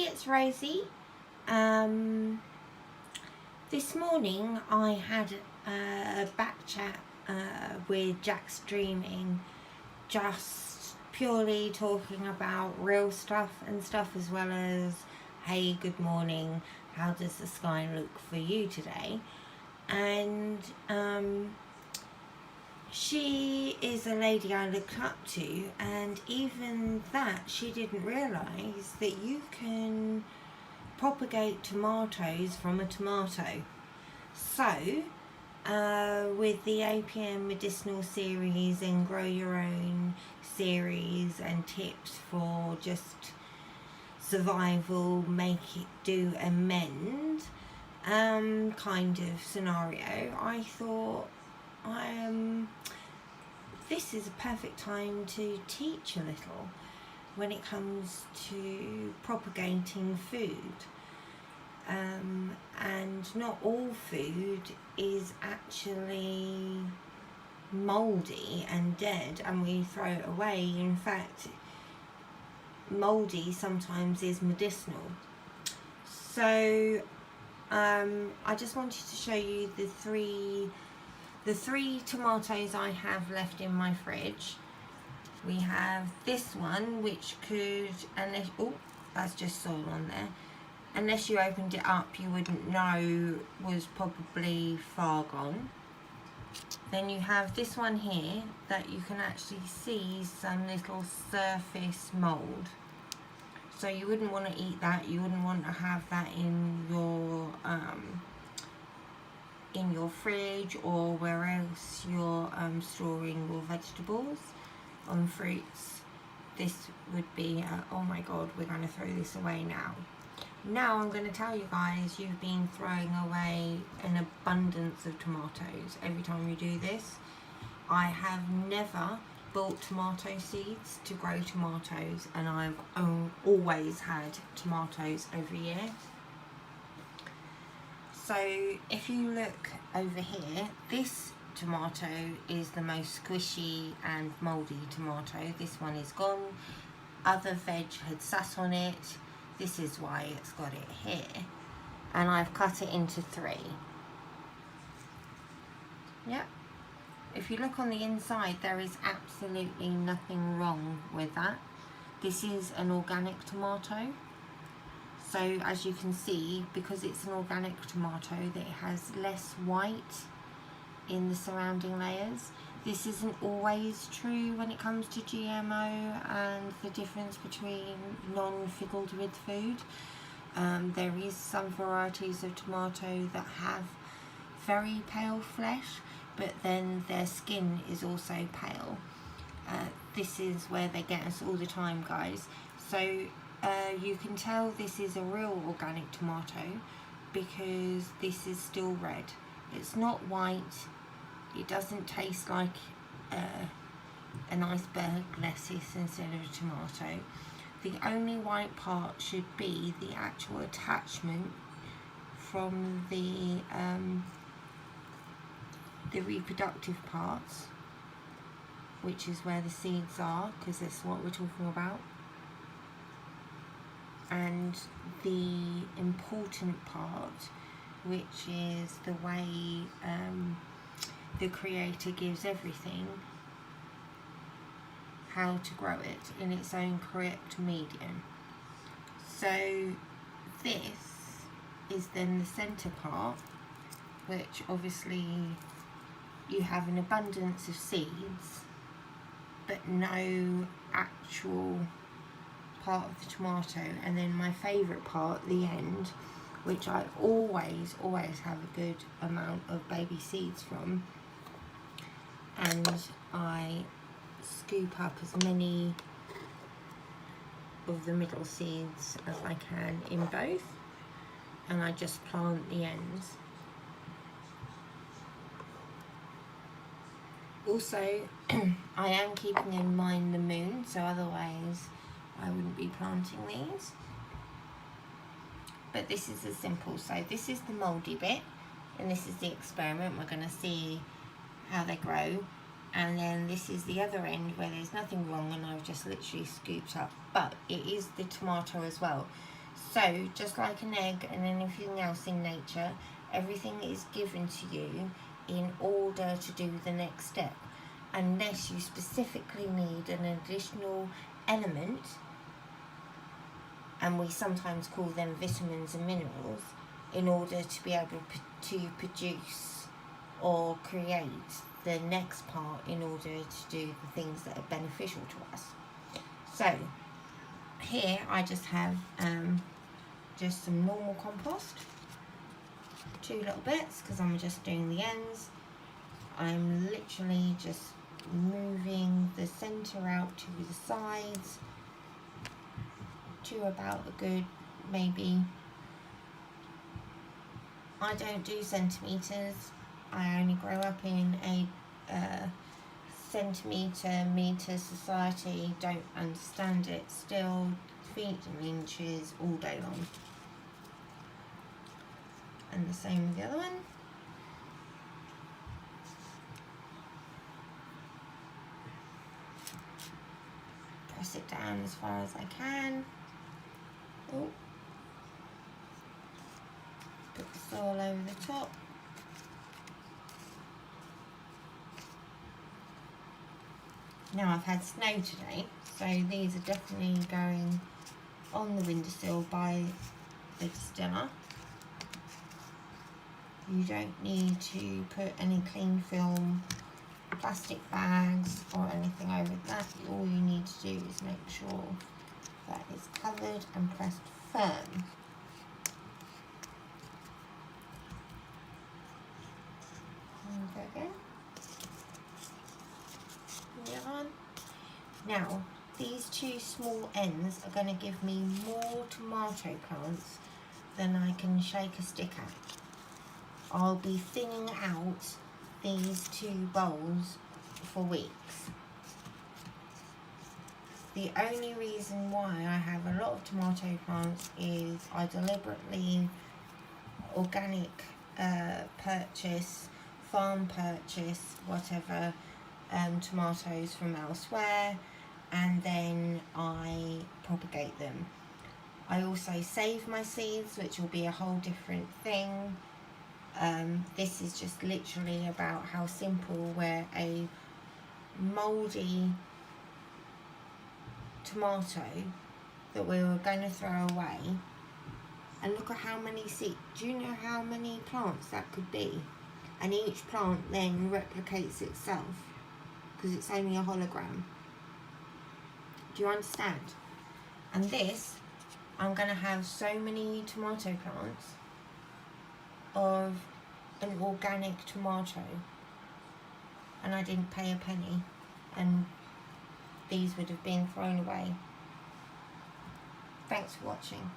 it's Rosie. This morning I had a back chat with Jack's Dreaming, just purely talking about real stuff and stuff, as well as, hey, good morning, how does the sky look for you today? And she is a lady I looked up to, and even that, she didn't realise that you can propagate tomatoes from a tomato. So with the APM medicinal series and grow your own series and tips for just survival, make it do, amend kind of scenario, I thought this is a perfect time to teach a little when it comes to propagating food. And not all food is actually mouldy and dead and we throw it away. In fact, mouldy sometimes is medicinal. So I just wanted to show you the three tomatoes I have left in my fridge. We have this one, which could, unless, oh, that's just soil on there. Unless you opened it up, you wouldn't know was probably far gone. Then you have this one here that you can actually see some little surface mould. So you wouldn't want to eat that. You wouldn't want to have that in your fridge or where else you're storing your vegetables and fruits. This would be, oh my god, we're going to throw this away now. Now I'm going to tell you guys, you've been throwing away an abundance of tomatoes every time you do this. I have never bought tomato seeds to grow tomatoes, and I've always had tomatoes every year. So if you look over here, this tomato is the most squishy and mouldy tomato. This one is gone. Other veg had sat on it. This is why it's got it here. And I've cut it into 3. Yep. If you look on the inside, there is absolutely nothing wrong with that. This is an organic tomato. So as you can see, because it's an organic tomato, that it has less white in the surrounding layers. This isn't always true when it comes to GMO and the difference between non-fickled with food. There is some varieties of tomato that have very pale flesh, but then their skin is also pale. This is where they get us all the time, guys. So you can tell this is a real organic tomato because this is still red. It's not white. It doesn't taste like an iceberg lettuce instead of a tomato. The only white part should be the actual attachment from the reproductive parts, which is where the seeds are, because that's what we're talking about. And the important part, which is the way the creator gives everything, how to grow it in its own correct medium. So this is then the center part, which obviously you have an abundance of seeds but no actual part of the tomato. And then my favorite part, the end, which I always have a good amount of baby seeds from, and I scoop up as many of the middle seeds as I can in both, and I just plant the ends. Also, I am keeping in mind the moon, so otherwise I wouldn't be planting these. But this is as simple. So this is the mouldy bit, and this is the experiment. We're going to see how they grow. And then this is the other end where there's nothing wrong, and I've just literally scooped up. But it is the tomato as well. So just like an egg and anything else in nature, everything is given to you in order to do the next step, unless you specifically need an additional element, and we sometimes call them vitamins and minerals, in order to be able to produce or create the next part in order to do the things that are beneficial to us. So here I just have just some normal compost, 2 little bits, because I'm just doing the ends. I'm literally just moving the centre out to the sides to about a good, maybe, I don't do centimetres, I only grow up in a centimetre, metre society, don't understand it still, feet and inches all day long. And the same with the other one. Press it down as far as I can. Oh. Put the soil over the top. Now I've had snow today, so these are definitely going on the windowsill by the distiller. You don't need to put any cling film, plastic bags or anything over that. All you need to do is make sure that it's covered and pressed firm. And go again. Now, these 2 small ends are going to give me more tomato plants than I can shake a stick at. I'll be thinning out these 2 bowls for weeks. The only reason why I have a lot of tomato plants is I deliberately organic purchase, farm purchase, whatever, tomatoes from elsewhere, and then I propagate them. I also save my seeds, which will be a whole different thing. This is just literally about how simple, where a mouldy tomato that we were going to throw away, and look at how many seeds. Do you know how many plants that could be? And each plant then replicates itself because it's only a hologram. Do you understand? And this, I'm going to have so many tomato plants of an organic tomato, and I didn't pay a penny, and these would have been thrown away. Thanks for watching.